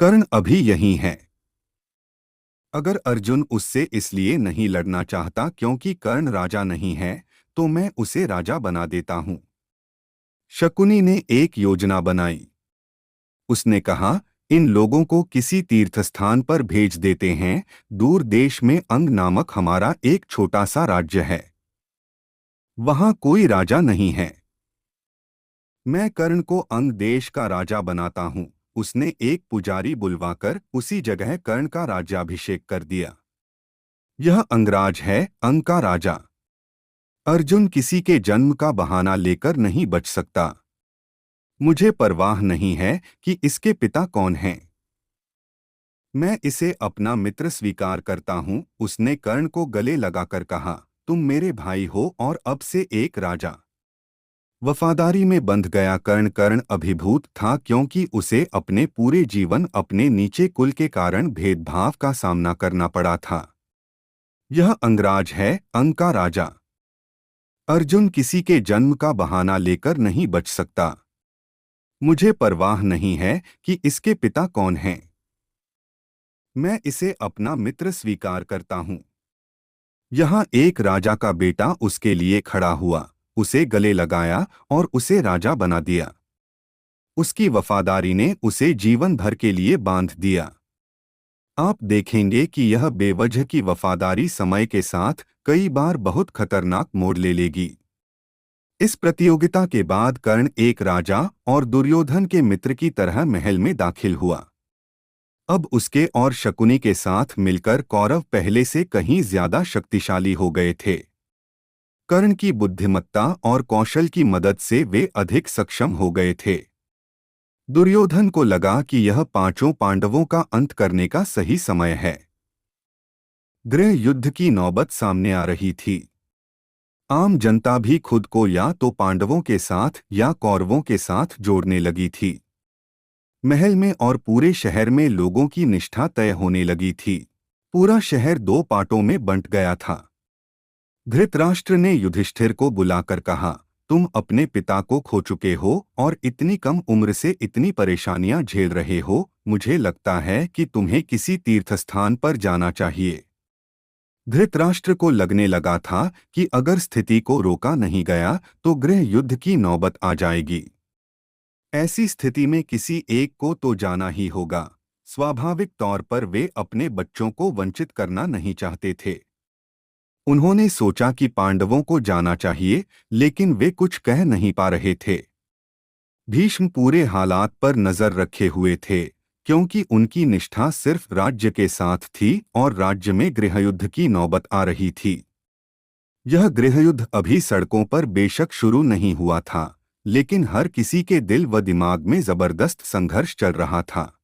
कर्ण अभी यहीं है। अगर अर्जुन उससे इसलिए नहीं लड़ना चाहता क्योंकि कर्ण राजा नहीं है, तो मैं उसे राजा बना देता हूं। शकुनी ने एक योजना बनाई। उसने कहा, इन लोगों को किसी तीर्थस्थान पर भेज देते हैं। दूर देश में अंग नामक हमारा एक छोटा सा राज्य है। वहां कोई राजा नहीं है। मैं कर्ण को अंग देश का राजा बनाता हूं। उसने एक पुजारी बुलवाकर उसी जगह कर्ण का राज्याभिषेक कर दिया। यह अंगराज है, अंग का राजा। अर्जुन किसी के जन्म का बहाना लेकर नहीं बच सकता। मुझे परवाह नहीं है कि इसके पिता कौन हैं। मैं इसे अपना मित्र स्वीकार करता हूं। उसने कर्ण को गले लगाकर कहा, तुम मेरे भाई हो और अब से एक राजा। वफादारी में बंध गया कर्ण अभिभूत था क्योंकि उसे अपने पूरे जीवन अपने नीचे कुल के कारण भेदभाव का सामना करना पड़ा था। यह अंगराज है, अंग का राजा। अर्जुन किसी के जन्म का बहाना लेकर नहीं बच सकता। मुझे परवाह नहीं है कि इसके पिता कौन हैं। मैं इसे अपना मित्र स्वीकार करता हूं। यहाँ एक राजा का बेटा उसके लिए खड़ा हुआ, उसे गले लगाया और उसे राजा बना दिया। उसकी वफादारी ने उसे जीवन भर के लिए बांध दिया। आप देखेंगे कि यह बेवजह की वफादारी समय के साथ कई बार बहुत खतरनाक मोड़ ले लेगी। इस प्रतियोगिता के बाद कर्ण एक राजा और दुर्योधन के मित्र की तरह महल में दाखिल हुआ। अब उसके और शकुनी के साथ मिलकर कौरव पहले से कहीं ज्यादा शक्तिशाली हो गए थे। कर्ण की बुद्धिमत्ता और कौशल की मदद से वे अधिक सक्षम हो गए थे। दुर्योधन को लगा कि यह पांचों पांडवों का अंत करने का सही समय है। गृह युद्ध की नौबत सामने आ रही थी। आम जनता भी खुद को या तो पांडवों के साथ या कौरवों के साथ जोड़ने लगी थी। महल में और पूरे शहर में लोगों की निष्ठा तय होने लगी थी। पूरा शहर दो पार्टों में बंट गया था। धृतराष्ट्र ने युधिष्ठिर को बुलाकर कहा, तुम अपने पिता को खो चुके हो और इतनी कम उम्र से इतनी परेशानियां झेल रहे हो। मुझे लगता है कि तुम्हें किसी तीर्थस्थान पर जाना चाहिए। धृतराष्ट्र को लगने लगा था कि अगर स्थिति को रोका नहीं गया तो गृह युद्ध की नौबत आ जाएगी। ऐसी स्थिति में किसी एक को तो जाना ही होगा। स्वाभाविक तौर पर वे अपने बच्चों को वंचित करना नहीं चाहते थे। उन्होंने सोचा कि पांडवों को जाना चाहिए, लेकिन वे कुछ कह नहीं पा रहे थे। भीष्म पूरे हालात पर नजर रखे हुए थे, क्योंकि उनकी निष्ठा सिर्फ राज्य के साथ थी और राज्य में गृहयुद्ध की नौबत आ रही थी। यह गृहयुद्ध अभी सड़कों पर बेशक शुरू नहीं हुआ था, लेकिन हर किसी के दिल व दिमाग में जबरदस्त संघर्ष चल रहा था।